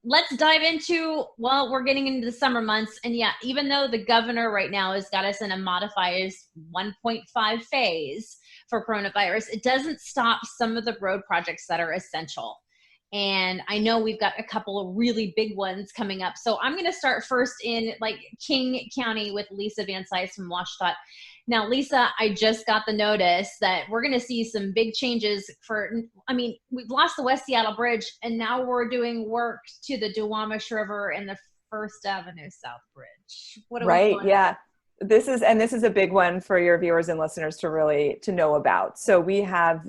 let's dive into, well, we're getting into the summer months. And yeah, even though the governor right now has got us in a modified 1.5 phase for coronavirus, it doesn't stop some of the road projects that are essential. And I know we've got a couple of really big ones coming up. So I'm going to start first in like King County with Lisa Van Sice from WSDOT. Now, Lisa, I just got the notice that we're going to see some big changes we've lost the West Seattle Bridge, and now we're doing work to the Duwamish River and the First Avenue South Bridge. What are we doing? Yeah. This is a big one for your viewers and listeners to know about. So we have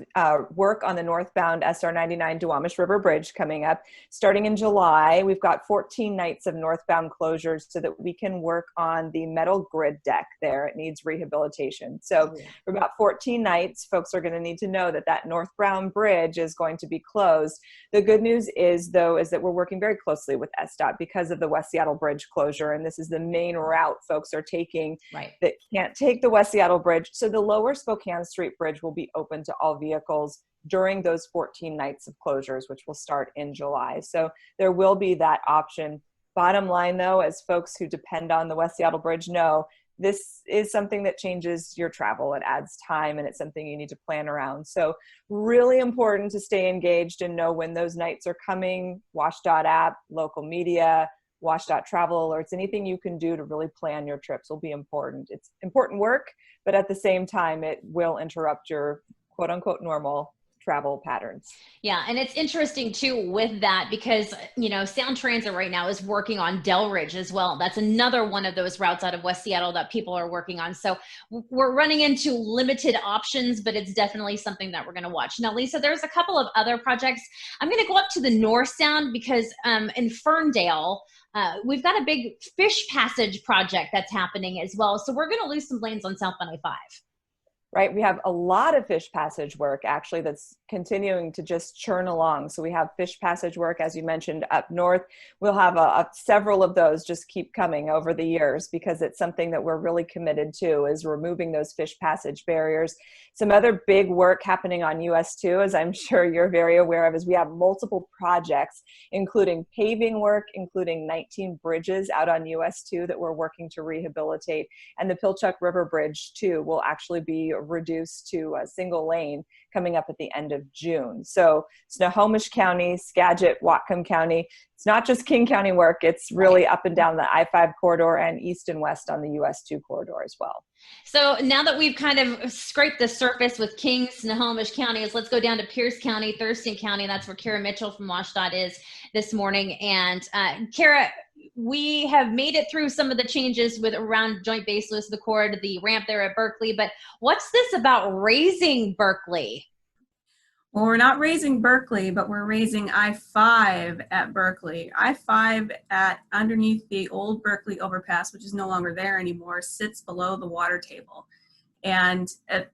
work on the northbound SR 99 Duwamish River Bridge coming up starting in July. We've got 14 nights of northbound closures so that we can work on the metal grid deck there. It needs rehabilitation. So for about 14 nights, folks are going to need to know that northbound bridge is going to be closed. The good news is that we're working very closely with SDOT because of the West Seattle Bridge closure, and this is the main route folks are taking that can't take the West Seattle Bridge. So the lower Spokane Street Bridge will be open to all vehicles during those 14 nights of closures, which will start in July. So there will be that option. Bottom line though, as folks who depend on the West Seattle Bridge know, this is something that changes your travel. It adds time and it's something you need to plan around. So really important to stay engaged and know when those nights are coming. WSDOT app, local media, WSDOT travel alerts, anything you can do to really plan your trips will be important. It's important work, but at the same time, it will interrupt your quote unquote normal travel patterns. Yeah, and it's interesting too with that because, Sound Transit right now is working on Delridge as well. That's another one of those routes out of West Seattle that people are working on. So we're running into limited options, but it's definitely something that we're going to watch. Now, Lisa, there's a couple of other projects. I'm going to go up to the North Sound because in Ferndale, we've got a big fish passage project that's happening as well. So we're going to lose some lanes on southbound I-5. Right. We have a lot of fish passage work actually that's continuing to just churn along. So we have fish passage work, as you mentioned, up north. We'll have several of those just keep coming over the years because it's something that we're really committed to is removing those fish passage barriers. Some other big work happening on US 2, as I'm sure you're very aware of, is we have multiple projects, including paving work, including 19 bridges out on US 2 that we're working to rehabilitate. And the Pilchuck River Bridge, too, will actually be reduced to a single lane coming up at the end of June. So Snohomish County, Skagit, Whatcom County, it's not just King County work, it's really up and down the I-5 corridor and east and west on the US 2 corridor as well. So now that we've kind of scraped the surface with King, Snohomish counties, let's go down to Pierce County, Thurston County. That's where Cara Mitchell from WSDOT is this morning. And Cara, we have made it through some of the changes with around Joint Base Lewis McChord, the ramp there at Berkeley. But what's this about raising Berkeley? Well, we're not raising Berkeley, but we're raising I-5 at Berkeley. I-5 at underneath the old Berkeley overpass, which is no longer there anymore, sits below the water table. And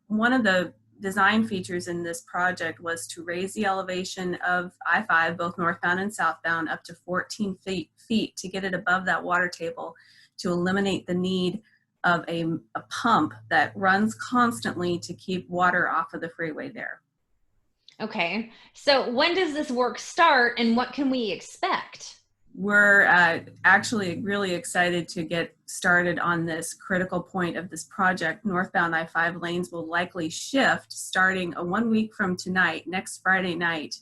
one of the design features in this project was to raise the elevation of I-5, both northbound and southbound, up to 14 feet to get it above that water table to eliminate the need of a pump that runs constantly to keep water off of the freeway there. Okay, so when does this work start and what can we expect? We're actually really excited to get started on this critical point of this project. Northbound I-5 lanes will likely shift starting 1 week from tonight, next Friday night,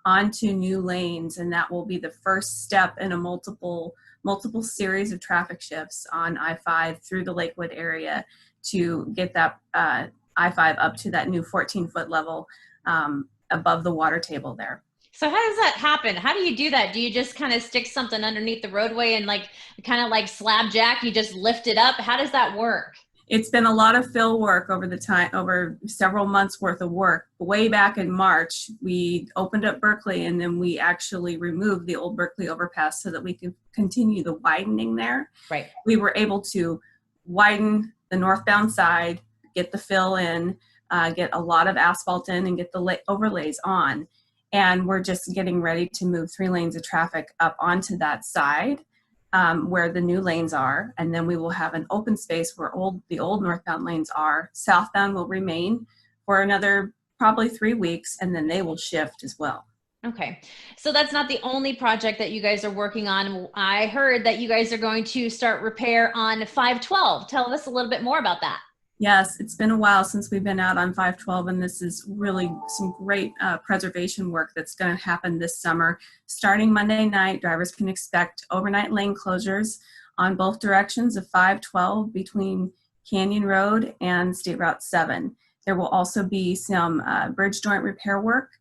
onto new lanes, and that will be the first step in a multiple series of traffic shifts on I-5 through the Lakewood area to get that I-5 up to that new 14-foot level above the water table there. So how does that happen? How do you do that? Do you just kind of stick something underneath the roadway and kind of like slab jack, you just lift it up? How does that work? It's been a lot of fill work over several months worth of work. Way back in March, we opened up Berkeley and then we actually removed the old Berkeley overpass so that we could continue the widening there. Right. We were able to widen the northbound side, get the fill in, get a lot of asphalt in and get the overlays on. And we're just getting ready to move 3 lanes of traffic up onto that side where the new lanes are. And then we will have an open space where the old northbound lanes are. Southbound will remain for another probably 3 weeks, and then they will shift as well. Okay. So that's not the only project that you guys are working on. I heard that you guys are going to start repair on 512. Tell us a little bit more about that. Yes, it's been a while since we've been out on 512, and this is really some great preservation work that's going to happen this summer. Starting Monday night, drivers can expect overnight lane closures on both directions of 512 between Canyon Road and State Route 7. There will also be some bridge joint repair work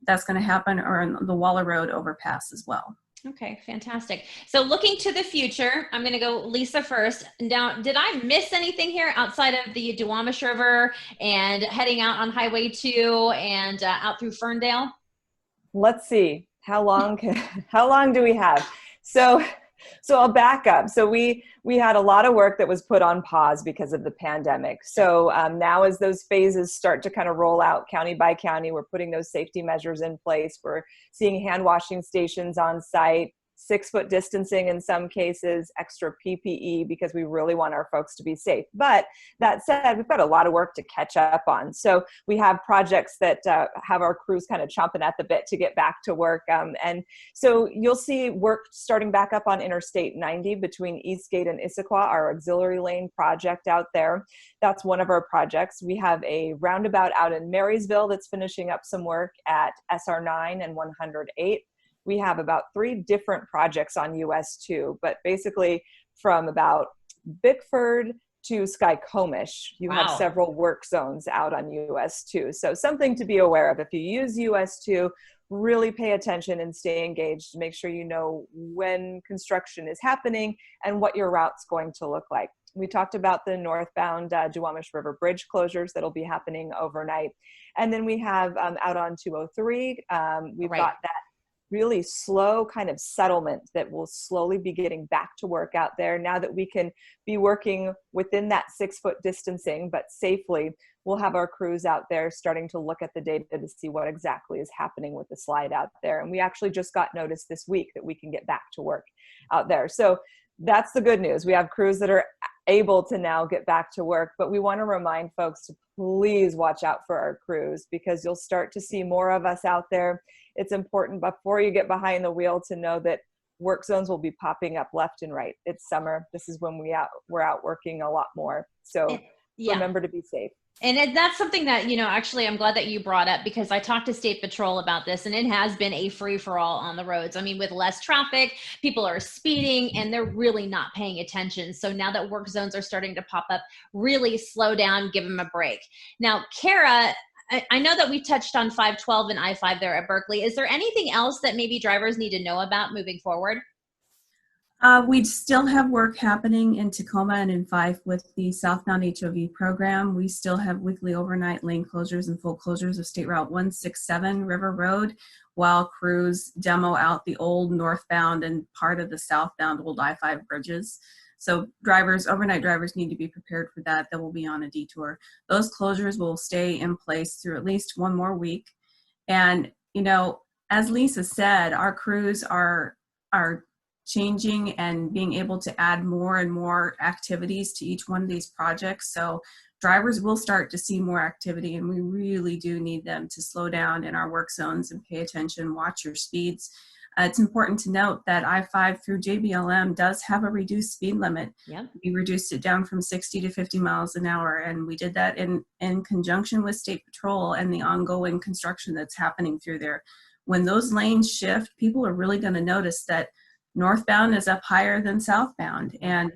that's going to happen on the Waller Road overpass as well. Okay, fantastic. So looking to the future, I'm going to go Lisa first. Now, did I miss anything here outside of the Duwamish River and heading out on Highway 2 and out through Ferndale? Let's see, how long do we have? So I'll back up. So we had a lot of work that was put on pause because of the pandemic. So now as those phases start to kind of roll out county by county, we're putting those safety measures in place. We're seeing hand washing stations on site, 6-foot distancing in some cases, extra PPE, because we really want our folks to be safe. But that said, we've got a lot of work to catch up on. So we have projects that have our crews kind of chomping at the bit to get back to work. And so you'll see work starting back up on Interstate 90 between Eastgate and Issaquah, our auxiliary lane project out there. That's one of our projects. We have a roundabout out in Marysville that's finishing up some work at SR 9 and 108. We have about 3 different projects on US 2, but basically from about Bickford to Skycomish, you have several work zones out on US 2. So something to be aware of. If you use US 2, really pay attention and stay engaged to make sure you know when construction is happening and what your route's going to look like. We talked about the northbound Duwamish River Bridge closures that'll be happening overnight. And then we have out on 203, we've got that really slow kind of settlement that will slowly be getting back to work out there. Now that we can be working within that 6-foot distancing, but safely, we'll have our crews out there starting to look at the data to see what exactly is happening with the slide out there. And we actually just got notice this week that we can get back to work out there. So that's the good news. We have crews that are able to now get back to work, but we want to remind folks to please watch out for our crews, because you'll start to see more of us out there. It's important before you get behind the wheel to know that work zones will be popping up left and right. It's summer. This is when we're out working a lot more. So remember to be safe. And that's something that, actually, I'm glad that you brought up, because I talked to State Patrol about this, and it has been a free-for-all on the roads. I mean, with less traffic, people are speeding, and they're really not paying attention. So now that work zones are starting to pop up, really slow down, give them a break. Now, Cara, I know that we touched on 512 and I-5 there at Berkeley. Is there anything else that maybe drivers need to know about moving forward? We still have work happening in Tacoma and in Fife with the southbound HOV program. We still have weekly overnight lane closures and full closures of State Route 167 River Road, while crews demo out the old northbound and part of the southbound old I-5 bridges. So overnight drivers need to be prepared for that. That will be on a detour. Those closures will stay in place through at least one more week. And, as Lisa said, our crews are changing and being able to add more and more activities to each one of these projects. So drivers will start to see more activity, and we really do need them to slow down in our work zones and pay attention, watch your speeds. It's important to note that I-5 through JBLM does have a reduced speed limit. Yep. We reduced it down from 60 to 50 miles an hour, and we did that in conjunction with State Patrol and the ongoing construction that's happening through there. When those lanes shift, people are really going to notice that northbound is up higher than southbound, and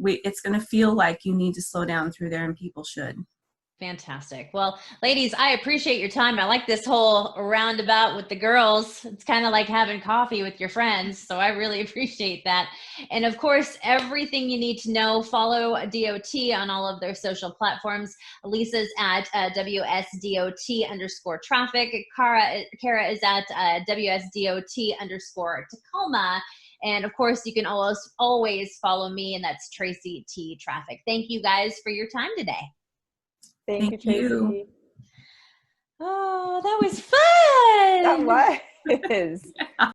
it's going to feel like you need to slow down through there, and people should. Fantastic. Well, ladies, I appreciate your time. I like this whole roundabout with the girls. It's kind of like having coffee with your friends. So I really appreciate that. And of course, everything you need to know, follow DOT on all of their social platforms. Lisa's at WSDOT_traffic. Cara is at WSDOT_Tacoma. And of course, you can always follow me, and that's Tracy T Traffic. Thank you guys for your time today. Thank you, Tracy. Oh, that was fun. That was.